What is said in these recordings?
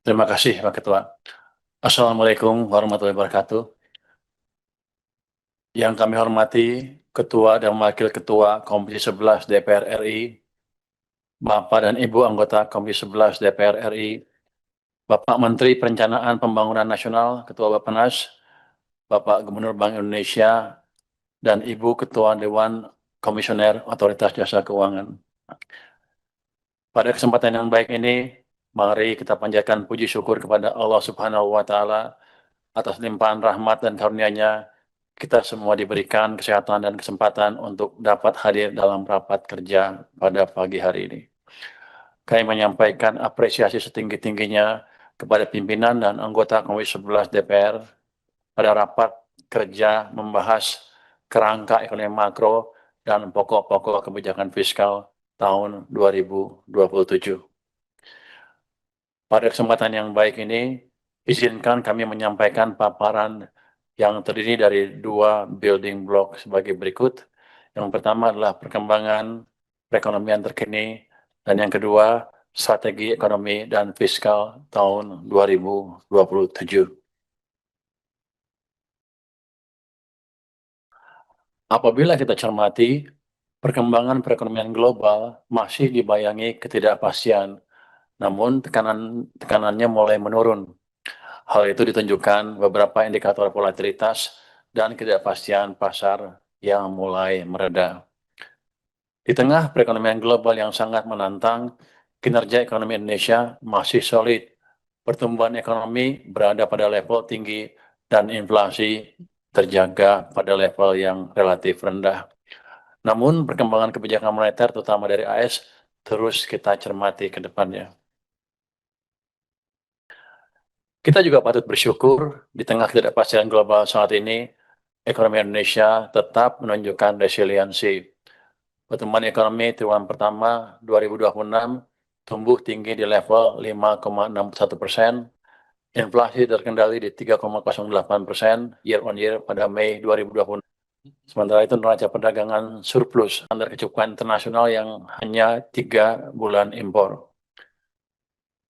Terima kasih, Pak Ketua. Assalamualaikum warahmatullahi wabarakatuh. Yang kami hormati Ketua dan Wakil Ketua Komisi 11 DPR RI, Bapak dan Ibu anggota Komisi 11 DPR RI, Bapak Menteri Perencanaan Pembangunan Nasional, Ketua Bappenas, Bapak Gubernur Bank Indonesia, dan Ibu Ketua Dewan Komisioner Otoritas Jasa Keuangan. Pada kesempatan yang baik ini, mari kita panjatkan puji syukur kepada Allah Subhanahu wa Ta'ala atas limpahan rahmat dan karunia-Nya. Kita semua diberikan kesehatan dan kesempatan untuk dapat hadir dalam rapat kerja pada pagi hari ini. Kami menyampaikan apresiasi setinggi-tingginya kepada pimpinan dan anggota Komisi 11 DPR pada rapat kerja membahas kerangka ekonomi makro dan pokok-pokok kebijakan fiskal tahun 2027. Pada kesempatan yang baik ini, izinkan kami menyampaikan paparan yang terdiri dari dua building block sebagai berikut. Yang pertama adalah perkembangan perekonomian terkini, dan yang kedua, strategi ekonomi dan fiskal tahun 2027. Apabila kita cermati, perkembangan perekonomian global masih dibayangi ketidakpastian, namun tekanannya mulai menurun. Hal itu ditunjukkan beberapa indikator volatilitas dan ketidakpastian pasar yang mulai mereda. Di tengah perekonomian global yang sangat menantang, kinerja ekonomi Indonesia masih solid. Pertumbuhan ekonomi berada pada level tinggi dan inflasi terjaga pada level yang relatif rendah. Namun perkembangan kebijakan moneter terutama dari AS terus kita cermati ke depannya. Kita juga patut bersyukur di tengah ketidakpastian global saat ini, ekonomi Indonesia tetap menunjukkan resiliensi. Pertumbuhan ekonomi triwulan pertama 2026 tumbuh tinggi di level 5,61%, inflasi terkendali di 3,08% year on year pada Mei 2026. Sementara itu neraca perdagangan surplus standar kecukupan internasional yang hanya 3 bulan impor.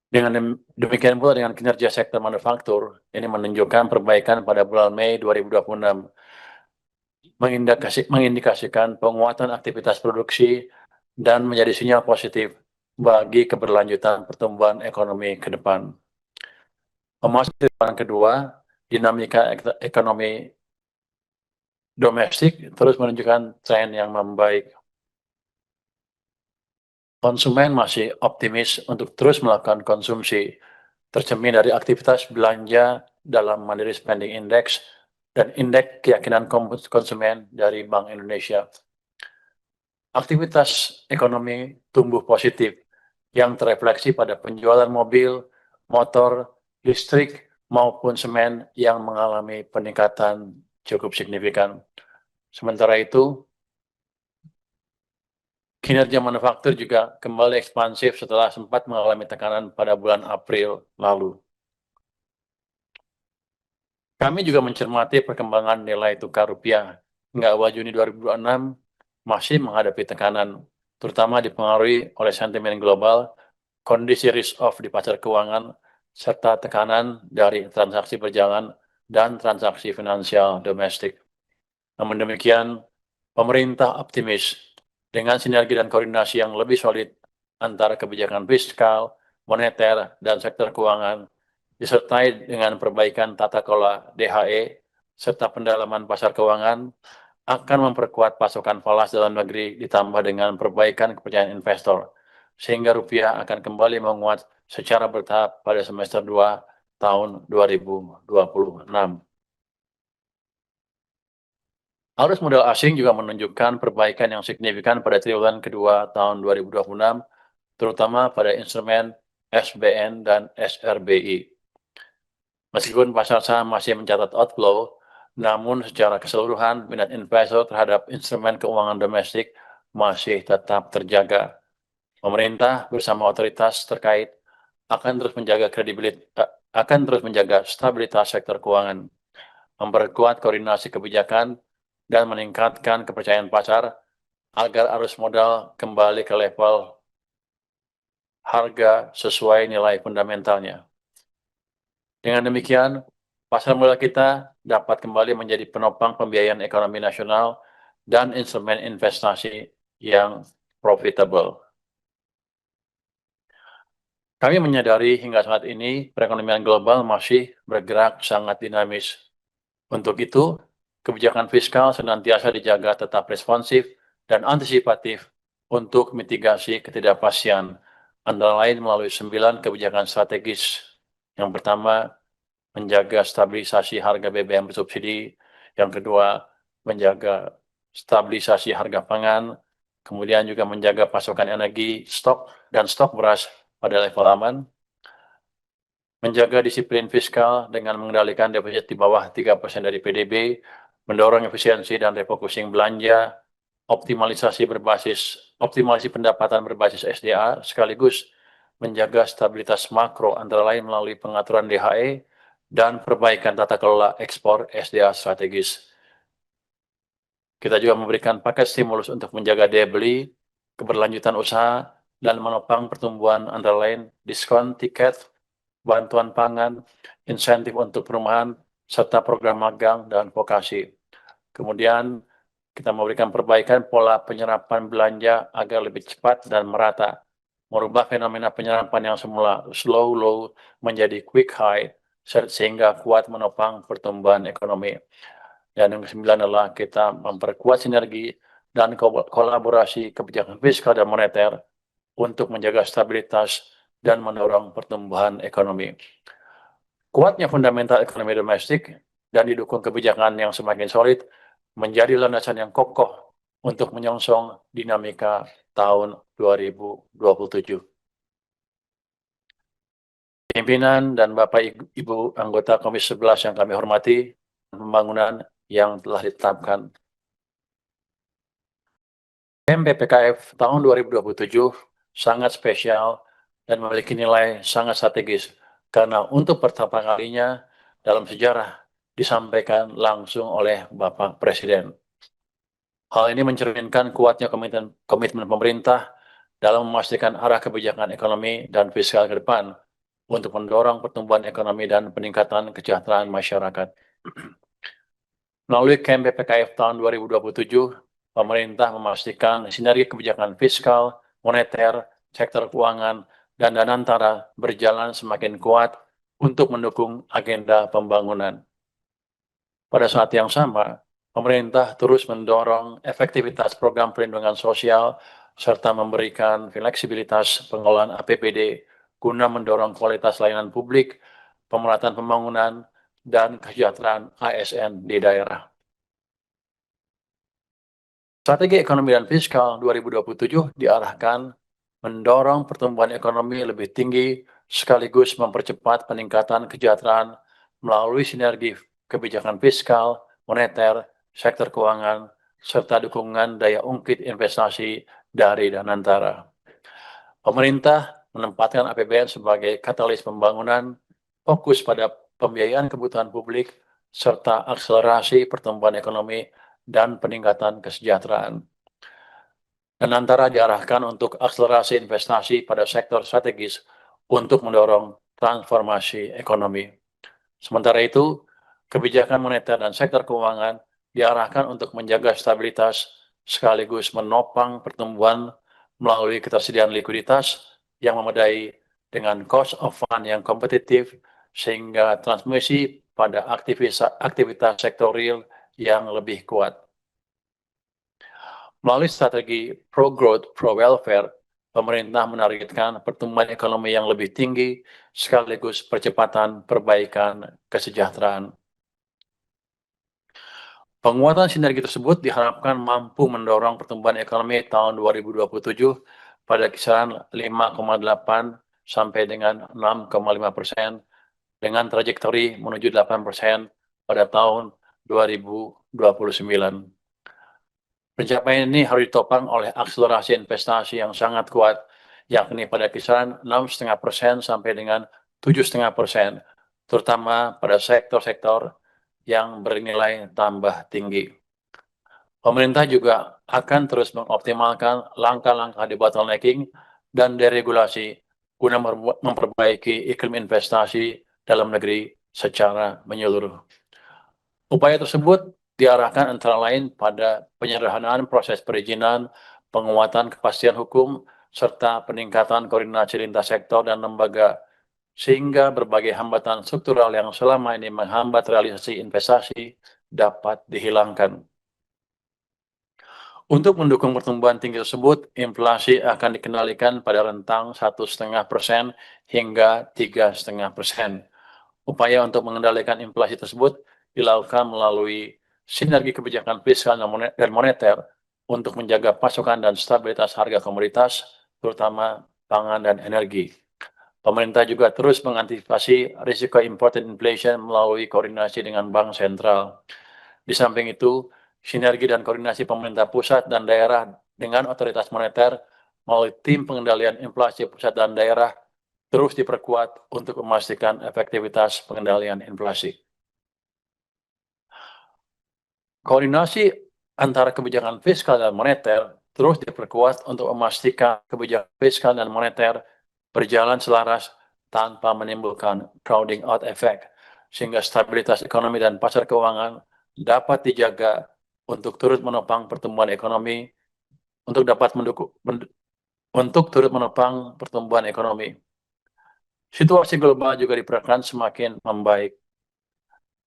Dengan demikian pula dengan kinerja sektor manufaktur, ini menunjukkan perbaikan pada bulan Mei 2026, mengindikasikan penguatan aktivitas produksi dan menjadi sinyal positif bagi keberlanjutan pertumbuhan ekonomi ke depan. Memasuki triwulan kedua, dinamika ekonomi domestik terus menunjukkan tren yang membaik. Konsumen masih optimis untuk terus melakukan konsumsi, tercermin dari aktivitas belanja dalam Mandiri Spending Index dan indeks keyakinan konsumen dari Bank Indonesia. Aktivitas ekonomi tumbuh positif yang terefleksi pada penjualan mobil, motor, listrik, maupun semen yang mengalami peningkatan cukup signifikan. Sementara itu, kinerja manufaktur juga kembali ekspansif setelah sempat mengalami tekanan pada bulan April lalu. Kami juga mencermati perkembangan nilai tukar rupiah hingga awal Juni 2026 masih menghadapi tekanan, terutama dipengaruhi oleh sentimen global, kondisi risk off di pasar keuangan, serta tekanan dari transaksi berjalan dan transaksi finansial domestik. Namun demikian, pemerintah optimis dengan sinergi dan koordinasi yang lebih solid antara kebijakan fiskal, moneter, dan sektor keuangan, disertai dengan perbaikan tata kelola DHE, serta pendalaman pasar keuangan, akan memperkuat pasokan falas dalam negeri ditambah dengan perbaikan kepercayaan investor, sehingga rupiah akan kembali menguat secara bertahap pada semester 2 tahun 2026. Arus modal asing juga menunjukkan perbaikan yang signifikan pada triwulan kedua tahun 2026, terutama pada instrumen SBN dan SRBI. Meskipun pasar saham masih mencatat outflow, namun secara keseluruhan minat investor terhadap instrumen keuangan domestik masih tetap terjaga. Pemerintah bersama otoritas terkait akan terus menjaga stabilitas sektor keuangan, memperkuat koordinasi kebijakan, dan meningkatkan kepercayaan pasar agar arus modal kembali ke level harga sesuai nilai fundamentalnya. Dengan demikian, pasar modal kita dapat kembali menjadi penopang pembiayaan ekonomi nasional dan instrumen investasi yang profitable. Kami menyadari hingga saat ini perekonomian global masih bergerak sangat dinamis. Untuk itu, kebijakan fiskal senantiasa dijaga tetap responsif dan antisipatif untuk mitigasi ketidakpastian, antara lain melalui 9 kebijakan strategis. Yang pertama, menjaga stabilisasi harga BBM bersubsidi. Yang kedua, menjaga stabilisasi harga pangan. Kemudian juga menjaga pasokan energi, stok beras pada level aman. Menjaga disiplin fiskal dengan mengendalikan defisit di bawah 3% dari PDB, mendorong efisiensi dan refocusing belanja, optimalisasi pendapatan berbasis SDA, sekaligus menjaga stabilitas makro antara lain melalui pengaturan DHE dan perbaikan tata kelola ekspor SDA strategis. Kita juga memberikan paket stimulus untuk menjaga daya beli, keberlanjutan usaha, dan menopang pertumbuhan antara lain diskon tiket, bantuan pangan, insentif untuk perumahan, serta program magang dan vokasi. Kemudian kita memberikan perbaikan pola penyerapan belanja agar lebih cepat dan merata, merubah fenomena penyerapan yang semula slow low menjadi quick high, sehingga kuat menopang pertumbuhan ekonomi. Dan yang ke-9 adalah kita memperkuat sinergi dan kolaborasi kebijakan fiskal dan moneter untuk menjaga stabilitas dan mendorong pertumbuhan ekonomi. Kuatnya fundamental ekonomi domestik dan didukung kebijakan yang semakin solid menjadi landasan yang kokoh untuk menyongsong dinamika tahun 2027. Pimpinan dan Bapak Ibu anggota Komisi 11 yang kami hormati, pembangunan yang telah ditetapkan. MPPKF tahun 2027 sangat spesial dan memiliki nilai sangat strategis karena untuk pertama kalinya dalam sejarah disampaikan langsung oleh Bapak Presiden. Hal ini mencerminkan kuatnya komitmen pemerintah dalam memastikan arah kebijakan ekonomi dan fiskal ke depan untuk mendorong pertumbuhan ekonomi dan peningkatan kesejahteraan masyarakat. Melalui KMPPKF tahun 2027, pemerintah memastikan sinergi kebijakan fiskal, moneter, sektor keuangan, dan danantara berjalan semakin kuat untuk mendukung agenda pembangunan. Pada saat yang sama, pemerintah terus mendorong efektivitas program perlindungan sosial serta memberikan fleksibilitas pengelolaan APBD guna mendorong kualitas layanan publik, pemerataan pembangunan, dan kesejahteraan ASN di daerah. Strategi ekonomi dan fiskal 2027 diarahkan mendorong pertumbuhan ekonomi lebih tinggi sekaligus mempercepat peningkatan kesejahteraan melalui sinergi kebijakan fiskal, moneter, sektor keuangan, serta dukungan daya ungkit investasi dari Danantara. Pemerintah menempatkan APBN sebagai katalis pembangunan, fokus pada pembiayaan kebutuhan publik, serta akselerasi pertumbuhan ekonomi dan peningkatan kesejahteraan. Danantara diarahkan untuk akselerasi investasi pada sektor strategis untuk mendorong transformasi ekonomi. Sementara itu, kebijakan moneter dan sektor keuangan diarahkan untuk menjaga stabilitas sekaligus menopang pertumbuhan melalui ketersediaan likuiditas yang memadai dengan cost of fund yang kompetitif sehingga transmisi pada aktivitas sektor real yang lebih kuat. Melalui strategi pro-growth, pro-welfare, pemerintah menargetkan pertumbuhan ekonomi yang lebih tinggi sekaligus percepatan perbaikan kesejahteraan. Penguatan sinergi tersebut diharapkan mampu mendorong pertumbuhan ekonomi tahun 2027 pada kisaran 5,8 sampai dengan 6,5% dengan trajektori menuju 8% pada tahun 2029. Pencapaian ini harus ditopang oleh akselerasi investasi yang sangat kuat, yakni pada kisaran 6,5% sampai dengan 7,5%, terutama pada sektor-sektor yang bernilai tambah tinggi. Pemerintah juga akan terus mengoptimalkan langkah-langkah debottlenecking dan deregulasi guna memperbaiki iklim investasi dalam negeri secara menyeluruh. Upaya tersebut diarahkan antara lain pada penyederhanaan proses perizinan, penguatan kepastian hukum, serta peningkatan koordinasi lintas sektor dan lembaga, sehingga berbagai hambatan struktural yang selama ini menghambat realisasi investasi dapat dihilangkan. Untuk mendukung pertumbuhan tinggi tersebut, inflasi akan dikendalikan pada rentang 1,5% hingga 3,5%. Upaya untuk mengendalikan inflasi tersebut dilakukan melalui sinergi kebijakan fiskal dan moneter untuk menjaga pasokan dan stabilitas harga komoditas, terutama pangan dan energi. Pemerintah juga terus mengantisipasi risiko imported inflation melalui koordinasi dengan bank sentral. Di samping itu, sinergi dan koordinasi pemerintah pusat dan daerah dengan otoritas moneter melalui tim pengendalian inflasi pusat dan daerah terus diperkuat untuk memastikan efektivitas pengendalian inflasi. Koordinasi antara kebijakan fiskal dan moneter terus diperkuat untuk memastikan kebijakan fiskal dan moneter berjalan selaras tanpa menimbulkan crowding out effect, sehingga stabilitas ekonomi dan pasar keuangan dapat dijaga untuk turut menopang pertumbuhan ekonomi, untuk turut menopang pertumbuhan ekonomi. Situasi global juga diperkirakan semakin membaik.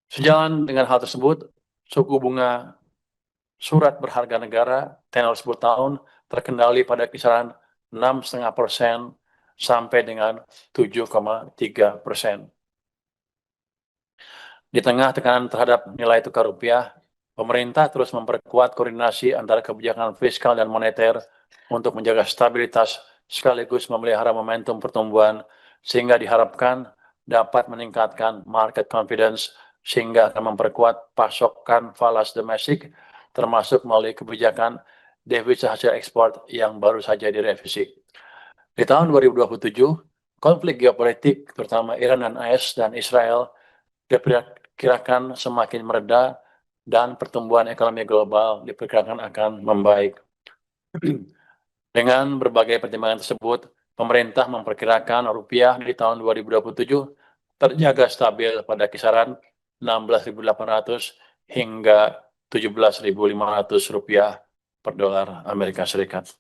Sejalan dengan hal tersebut, suku bunga surat berharga negara tenor 10 tahun terkendali pada kisaran 6,5% sampai dengan 7,3%. Di tengah tekanan terhadap nilai tukar rupiah, pemerintah terus memperkuat koordinasi antara kebijakan fiskal dan moneter untuk menjaga stabilitas sekaligus memelihara momentum pertumbuhan, sehingga diharapkan dapat meningkatkan market confidence sehingga akan memperkuat pasokan falas domestik, termasuk melalui kebijakan devisa hasil ekspor yang baru saja direvisi. Di tahun 2027, konflik geopolitik terutama Iran dan AS dan Israel diperkirakan semakin mereda dan pertumbuhan ekonomi global diperkirakan akan membaik. Dengan berbagai pertimbangan tersebut, pemerintah memperkirakan rupiah di tahun 2027 terjaga stabil pada kisaran 16.800 hingga 17.500 rupiah per dolar Amerika Serikat.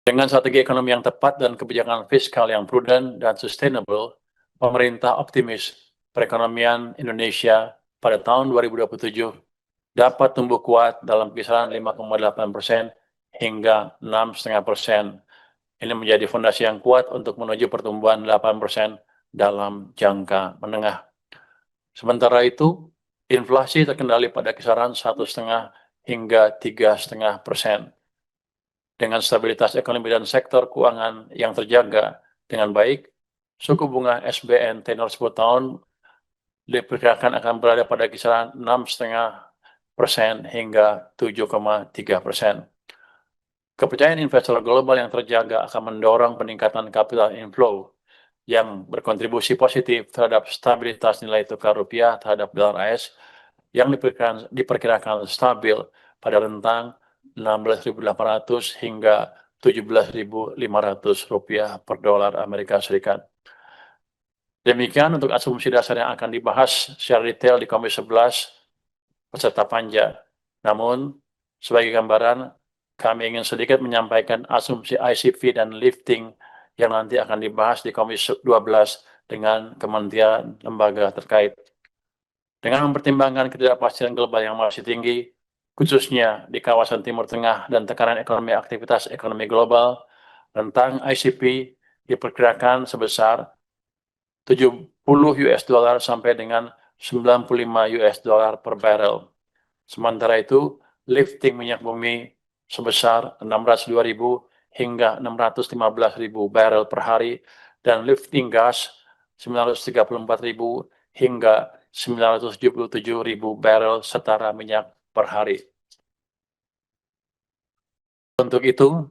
Dengan strategi ekonomi yang tepat dan kebijakan fiskal yang prudent dan sustainable, pemerintah optimis perekonomian Indonesia pada tahun 2027 dapat tumbuh kuat dalam kisaran 5,8% hingga 6,5%. Ini menjadi fondasi yang kuat untuk menuju pertumbuhan 8% dalam jangka menengah. Sementara itu, inflasi terkendali pada kisaran 1,5 hingga 3,5%. Dengan stabilitas ekonomi dan sektor keuangan yang terjaga dengan baik, suku bunga SBN tenor 10 tahun diperkirakan akan berada pada kisaran 6,5% hingga 7,3%. Kepercayaan investor global yang terjaga akan mendorong peningkatan capital inflow yang berkontribusi positif terhadap stabilitas nilai tukar rupiah terhadap dolar AS yang diperkirakan stabil pada rentang 16.800 hingga 17.500 rupiah per dolar Amerika Serikat. Demikian untuk asumsi dasar yang akan dibahas secara detail di Komisi 11 peserta panja. Namun, sebagai gambaran, kami ingin sedikit menyampaikan asumsi ICP dan lifting yang nanti akan dibahas di Komisi 12 dengan kementerian lembaga terkait. Dengan mempertimbangkan ketidakpastian global yang masih tinggi, khususnya di kawasan Timur Tengah dan tekanan ekonomi aktivitas ekonomi global, rentang ICP diperkirakan sebesar 70 US dollar sampai dengan 95 US dollar per barrel. Sementara itu, lifting minyak bumi sebesar 602.000 hingga 615.000 barrel per hari dan lifting gas 934.000 hingga 977.000 barrel setara minyak per hari. Untuk itu,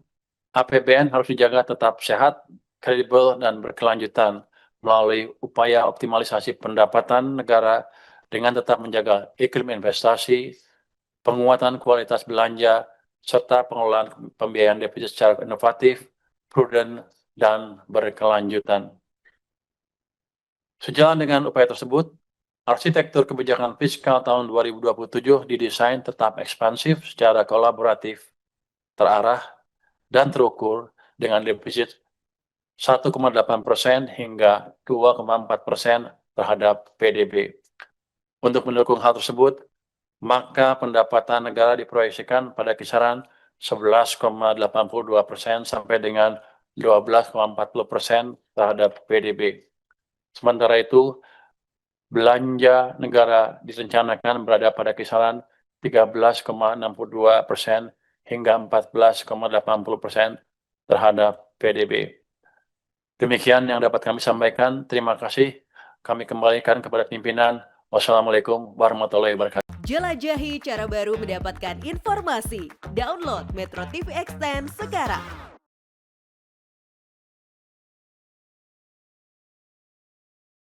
APBN harus dijaga tetap sehat, kredibel, dan berkelanjutan melalui upaya optimalisasi pendapatan negara dengan tetap menjaga iklim investasi, penguatan kualitas belanja, serta pengelolaan pembiayaan defisit secara inovatif, prudent, dan berkelanjutan. Sejalan dengan upaya tersebut, arsitektur kebijakan fiskal tahun 2027 didesain tetap ekspansif secara kolaboratif, terarah, dan terukur dengan defisit 1,8% hingga 2,4% terhadap PDB. Untuk mendukung hal tersebut, maka pendapatan negara diproyeksikan pada kisaran 11,82% sampai dengan 12,40% terhadap PDB. Sementara itu, belanja negara direncanakan berada pada kisaran 13,62% hingga 14,80% terhadap PDB. Demikian yang dapat kami sampaikan. Terima kasih. Kami kembalikan kepada pimpinan. Wassalamualaikum warahmatullahi wabarakatuh. Jelajahi cara baru mendapatkan informasi. Download Metro TV Extend sekarang.